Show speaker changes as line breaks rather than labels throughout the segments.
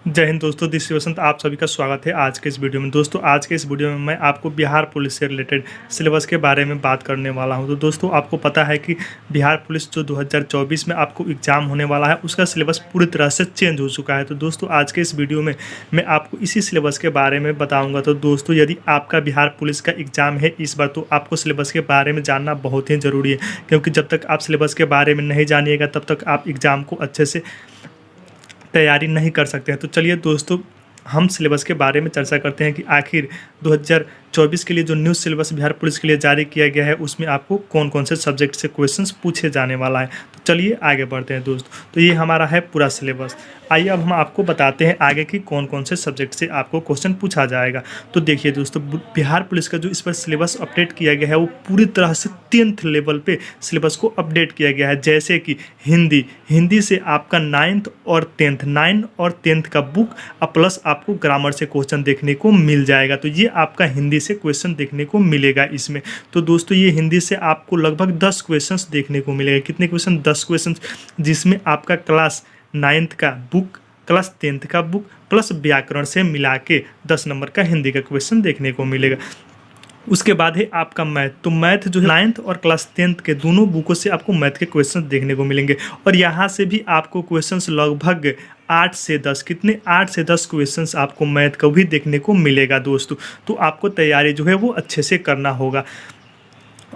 जय हिंद दोस्तों, this is वसंत। आप सभी का स्वागत है आज के इस वीडियो में। दोस्तों आज के इस वीडियो में मैं आपको बिहार पुलिस से रिलेटेड सिलेबस के बारे में बात करने वाला हूं। तो दोस्तों आपको पता है कि बिहार पुलिस जो 2024 में आपको एग्ज़ाम होने वाला है उसका सिलेबस पूरी तरह से चेंज हो चुका है। तो दोस्तों आज के इस वीडियो में मैं आपको इसी सिलेबस के बारे में बताऊँगा। तो दोस्तों यदि आपका बिहार पुलिस का एग्ज़ाम है इस बार, तो आपको सिलेबस के बारे में जानना बहुत ही ज़रूरी है, क्योंकि जब तक आप सिलेबस के बारे में नहीं जानिएगा तब तक आप एग्ज़ाम को अच्छे से तैयारी नहीं कर सकते हैं। तो चलिए दोस्तों हम सिलेबस के बारे में चर्चा करते हैं कि आखिर 2024 के लिए जो न्यू सिलेबस बिहार पुलिस के लिए जारी किया गया है उसमें आपको कौन कौन से सब्जेक्ट से क्वेश्चंस पूछे जाने वाला है। तो चलिए आगे बढ़ते हैं दोस्तों। तो ये हमारा है पूरा सिलेबस। आइए अब हम आपको बताते हैं आगे की कौन कौन से सब्जेक्ट से आपको क्वेश्चन पूछा जाएगा। तो देखिए दोस्तों, बिहार पुलिस का जो इस पर सिलेबस अपडेट किया गया है वो पूरी तरह से 10th लेवल पे सिलेबस को अपडेट किया गया है। जैसे कि हिंदी से आपका 9th और 10th का बुक प्लस आपको ग्रामर से क्वेश्चन देखने को मिल जाएगा। तो ये आपका हिंदी से क्वेश्चन देखने को मिलेगा इसमें। तो दोस्तों ये हिंदी से आपको लगभग 10 क्वेश्चंस देखने को मिलेगा। कितने क्वेश्चन? 10 क्वेश्चन, जिसमें आपका क्लास 9th का बुक, क्लास 10th का बुक प्लस व्याकरण से मिला के 10 नंबर का हिंदी का क्वेश्चन देखने को मिलेगा। उसके बाद है आपका मैथ। तो मैथ जो है 9th और क्लास 10th के दोनों बुकों से आपको मैथ के क्वेश्चन देखने को मिलेंगे। और यहाँ से भी आपको क्वेश्चंस लगभग 8 से 10, कितने 8 से 10 क्वेश्चंस आपको मैथ का भी देखने को मिलेगा दोस्तों। तो आपको तैयारी जो है वो अच्छे से करना होगा।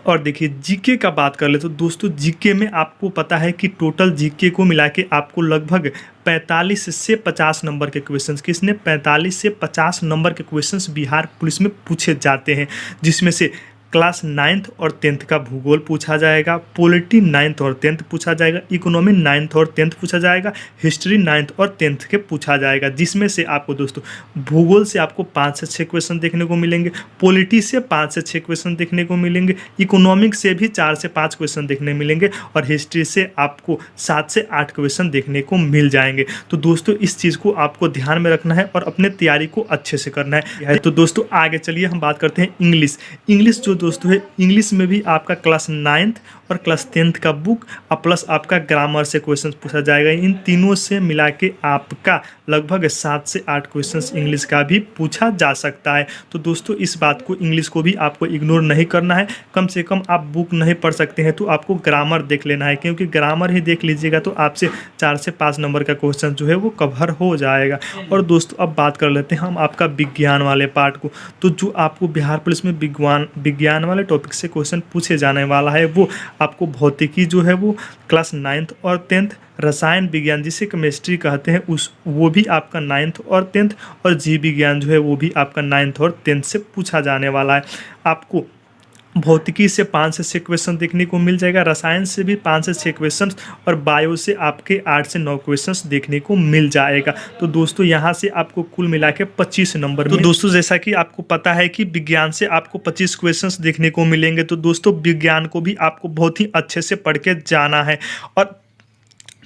और देखिए जीके का बात कर ले तो दोस्तों जीके में आपको पता है कि टोटल जीके को मिला के आपको लगभग 45 से 50 नंबर के क्वेश्चंस, किसने 45 से 50 नंबर के क्वेश्चंस बिहार पुलिस में पूछे जाते हैं। जिसमें से क्लास 9th और 10th का भूगोल पूछा जाएगा, पॉलिटी 9th और 10th पूछा जाएगा, इकोनॉमी 9th और 10th पूछा जाएगा, हिस्ट्री 9th और 10th के पूछा जाएगा। जिसमें से आपको दोस्तों भूगोल से आपको 5 से 6 क्वेश्चन देखने को मिलेंगे, पॉलिटी से 5 से 6 क्वेश्चन देखने को मिलेंगे, इकोनॉमिक से भी 4 से 5 क्वेश्चन देखने मिलेंगे और हिस्ट्री से आपको 7 से 8 क्वेश्चन देखने को मिल जाएंगे। तो दोस्तों इस चीज़ को आपको ध्यान में रखना है और अपने तैयारी को अच्छे से करना है। तो दोस्तों आगे चलिए हम बात करते हैं इंग्लिश जो दोस्तों है, इंग्लिश में भी आपका क्लास 9th और क्लास 10th का बुक प्लस आपका ग्रामर से क्वेश्चन पूछा जाएगा। इन तीनों से मिला के आपका लगभग 7 से 8 क्वेश्चंस इंग्लिश का भी पूछा जा सकता है। तो दोस्तों इस बात को, इंग्लिश को भी आपको इग्नोर नहीं करना है। कम से कम आप बुक नहीं पढ़ सकते हैं तो आपको ग्रामर देख लेना है, क्योंकि ग्रामर ही देख लीजिएगा तो आपसे 4 से 5 नंबर का क्वेश्चन जो है वो कवर हो जाएगा। और दोस्तों अब बात कर लेते हैं हम आपका विज्ञान वाले पार्ट को। तो जो आपको बिहार पुलिस में विज्ञान वाले टॉपिक से क्वेश्चन पूछे जाने वाला है वो आपको भौतिकी जो है वो क्लास 9th और 10th, रसायन विज्ञान जिसे केमिस्ट्री कहते हैं वो भी आपका 9th और 10th, और जीव विज्ञान जो है वो भी आपका 9th और 10th से पूछा जाने वाला है। आपको भौतिकी से 5 से 6 क्वेश्चन देखने को मिल जाएगा, रसायन से भी 5 से 6 क्वेश्चन और बायो से आपके 8 से 9 क्वेश्चंस देखने को मिल जाएगा। तो दोस्तों यहाँ से आपको कुल मिला के 25 नंबर। तो दोस्तों जैसा कि आपको पता है कि विज्ञान से आपको 25 क्वेश्चंस देखने को मिलेंगे। तो दोस्तों विज्ञान को भी आपको बहुत ही अच्छे से पढ़ के जाना है, और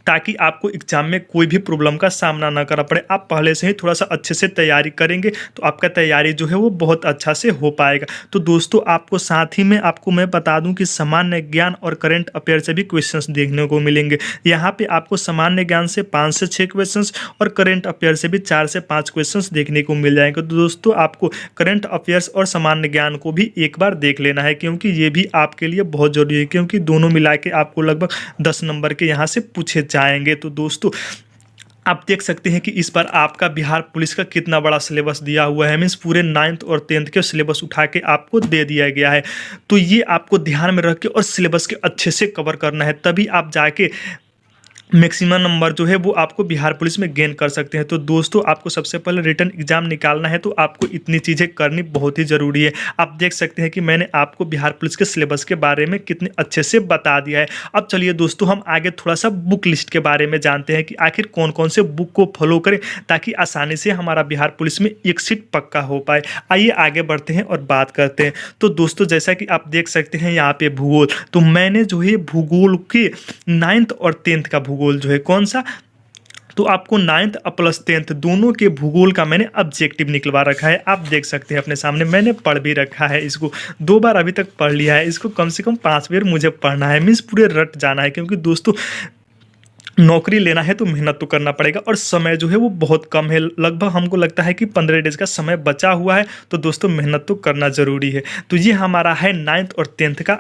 ताकि आपको एग्जाम में कोई भी प्रॉब्लम का सामना ना करना पड़े। आप पहले से ही थोड़ा सा अच्छे से तैयारी करेंगे तो आपका तैयारी जो है वो बहुत अच्छा से हो पाएगा। तो दोस्तों आपको साथ ही में आपको मैं बता दूं कि सामान्य ज्ञान और करंट अफेयर से भी क्वेश्चंस देखने को मिलेंगे। यहाँ पे आपको सामान्य ज्ञान से 5 से 6 क्वेश्चंस और करंट अफेयर से भी 4 से 5 क्वेश्चंस देखने को मिल जाएंगे। तो दोस्तों आपको करंट अफेयर्स और सामान्य ज्ञान को भी एक बार देख लेना है, क्योंकि ये भी आपके लिए बहुत जरूरी है, क्योंकि दोनों मिला के आपको लगभग 10 नंबर के यहाँ से पूछे जाएंगे। तो दोस्तों आप देख सकते हैं कि इस बार आपका बिहार पुलिस का कितना बड़ा सिलेबस दिया हुआ है। मीन्स पूरे 9th और 10th के सिलेबस उठा के आपको दे दिया गया है। तो ये आपको ध्यान में रख के और सिलेबस के अच्छे से कवर करना है, तभी आप जाके मैक्सिमम नंबर जो है वो आपको बिहार पुलिस में गेन कर सकते हैं। तो दोस्तों आपको सबसे पहले रिटन एग्जाम निकालना है, तो आपको इतनी चीज़ें करनी बहुत ही ज़रूरी है। आप देख सकते हैं कि मैंने आपको बिहार पुलिस के सिलेबस के बारे में कितने अच्छे से बता दिया है। अब चलिए दोस्तों हम आगे थोड़ा सा बुक लिस्ट के बारे में जानते हैं कि आखिर कौन कौन से बुक को फॉलो करें ताकि आसानी से हमारा बिहार पुलिस में एक सीट पक्का हो पाए। आइए आगे बढ़ते हैं और बात करते हैं। तो दोस्तों जैसा कि आप देख सकते हैं यहाँ पे भूगोल, तो मैंने जो है भूगोल के 9th और 10th का भूगोल जो है कौन सा, तो आपको 9th प्लस 10th दोनों के भूगोल का मैंने ऑब्जेक्टिव निकलवा रखा है। आप देख सकते हैं अपने सामने, मैंने पढ़ भी रखा है इसको, 2 बार अभी तक पढ़ लिया है। इसको कम से कम 5 बार मुझे पढ़ना है, मीन्स पूरे रट जाना है, क्योंकि दोस्तों नौकरी लेना है तो मेहनत तो करना पड़ेगा और समय जो है वो बहुत कम है, लगभग हमको लगता है कि 15 डेज का समय बचा हुआ है। तो दोस्तों मेहनत तो करना ज़रूरी है। तो ये हमारा है 9th और 10th का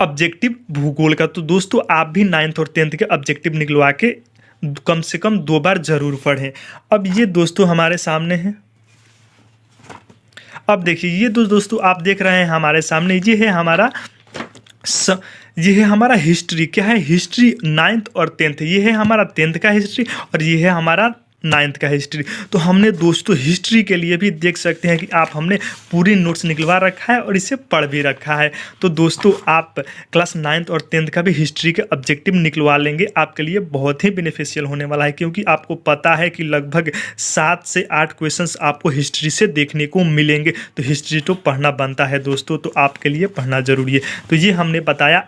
ऑब्जेक्टिव भूगोल का। तो दोस्तों आप भी 9th और 10th के ऑब्जेक्टिव निकलवा के कम से कम 2 बार ज़रूर पढ़ें। अब ये दोस्तों हमारे सामने है। अब देखिए ये दोस्तों आप देख रहे हैं हमारे सामने, ये है हमारा हिस्ट्री। क्या है? हिस्ट्री 9th और 10th। ये है हमारा 10th का हिस्ट्री और ये है हमारा 9th का हिस्ट्री। तो हमने दोस्तों हिस्ट्री के लिए भी देख सकते हैं कि हमने पूरी नोट्स निकलवा रखा है और इसे पढ़ भी रखा है। तो दोस्तों आप क्लास 9th और 10th का भी हिस्ट्री के ऑब्जेक्टिव निकलवा लेंगे, आपके लिए बहुत ही बेनिफिशियल होने वाला है, क्योंकि आपको पता है कि लगभग 7 से 8 क्वेश्चंस आपको हिस्ट्री से देखने को मिलेंगे। तो हिस्ट्री तो पढ़ना बनता है दोस्तों, तो आपके लिए पढ़ना ज़रूरी है। तो ये हमने बताया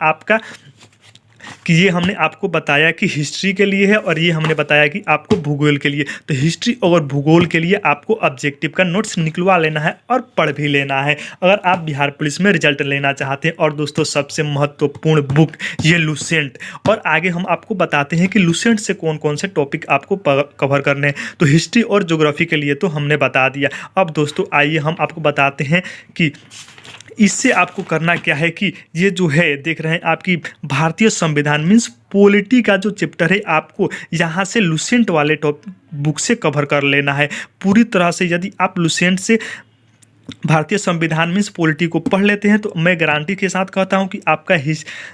ये हमने आपको बताया कि हिस्ट्री के लिए है और ये हमने बताया कि आपको भूगोल के लिए। तो हिस्ट्री और भूगोल के लिए आपको ऑब्जेक्टिव का नोट्स निकलवा लेना है और पढ़ भी लेना है, अगर आप बिहार पुलिस में रिजल्ट लेना चाहते हैं। और दोस्तों सबसे महत्वपूर्ण बुक ये लुसेंट, और आगे हम आपको बताते हैं कि लुसेंट से कौन कौन से टॉपिक आपको कवर करने हैं। तो हिस्ट्री और ज्योग्राफी के लिए तो हमने बता दिया। अब दोस्तों आइए हम आपको बताते हैं कि इससे आपको करना क्या है। कि ये जो है देख रहे हैं आपकी भारतीय संविधान मीन्स पॉलिटी का जो चैप्टर है, आपको यहाँ से लुसेंट वाले बुक से कवर कर लेना है पूरी तरह से। यदि आप लुसेंट से भारतीय संविधान मीन्स पॉलिटी को पढ़ लेते हैं तो मैं गारंटी के साथ कहता हूं कि आपका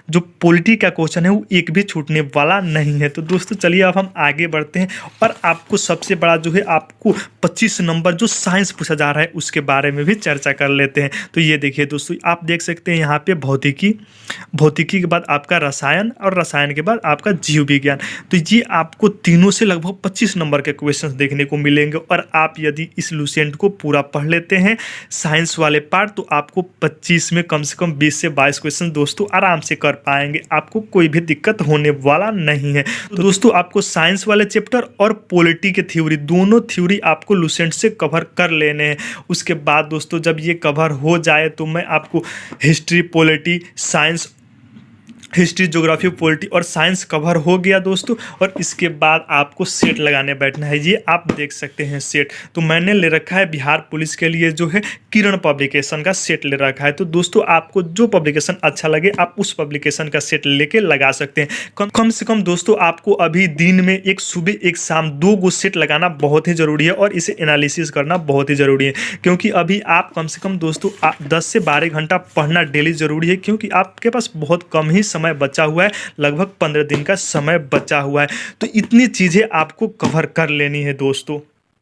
जो पॉलिटी का क्वेश्चन है वो एक भी छूटने वाला नहीं है। तो दोस्तों चलिए अब हम आगे बढ़ते हैं और आपको सबसे बड़ा जो है आपको 25 नंबर जो साइंस पूछा जा रहा है उसके बारे में भी चर्चा कर लेते हैं। तो ये देखिए दोस्तों आप देख सकते हैं यहाँ पे भौतिकी के बाद आपका रसायन और रसायन के बाद आपका जीव विज्ञान। तो ये आपको तीनों से लगभग 25 नंबर के क्वेश्चन देखने को मिलेंगे। और आप यदि इस लुसेंट को पूरा पढ़ लेते हैं साइंस वाले पार्ट, तो आपको 25 में कम से कम 20 से 22 क्वेश्चन दोस्तों आराम से कर पाएंगे, आपको कोई भी दिक्कत होने वाला नहीं है। तो दोस्तों आपको साइंस वाले चैप्टर और पॉलिटी के थ्योरी, दोनों थ्योरी आपको लुसेंट से कवर कर लेने हैं। उसके बाद दोस्तों जब ये कवर हो जाए तो मैं आपको history, polity, science, history, geography, polity और साइंस कवर हो गया दोस्तों। और इसके बाद आपको सेट लगाने बैठना है। ये आप देख सकते हैं सेट, तो मैंने ले रखा है बिहार पुलिस के लिए जो है किरण पब्लिकेशन का सेट ले रखा है। तो दोस्तों आपको जो पब्लिकेशन अच्छा लगे आप उस पब्लिकेशन का सेट लेके लगा सकते हैं। कम से कम दोस्तों आपको अभी दिन में एक सुबह एक शाम 2 गो सेट लगाना बहुत ही ज़रूरी है और इसे एनालिसिस करना बहुत ही ज़रूरी है, क्योंकि अभी आप कम से कम दोस्तों 10 से 12 घंटा पढ़ना डेली ज़रूरी है, क्योंकि आपके पास बहुत कम ही समय बचा हुआ है, लगभग 15 दिन का समय बचा हुआ है। तो इतनी चीज़ें आपको कवर कर लेनी है दोस्तों।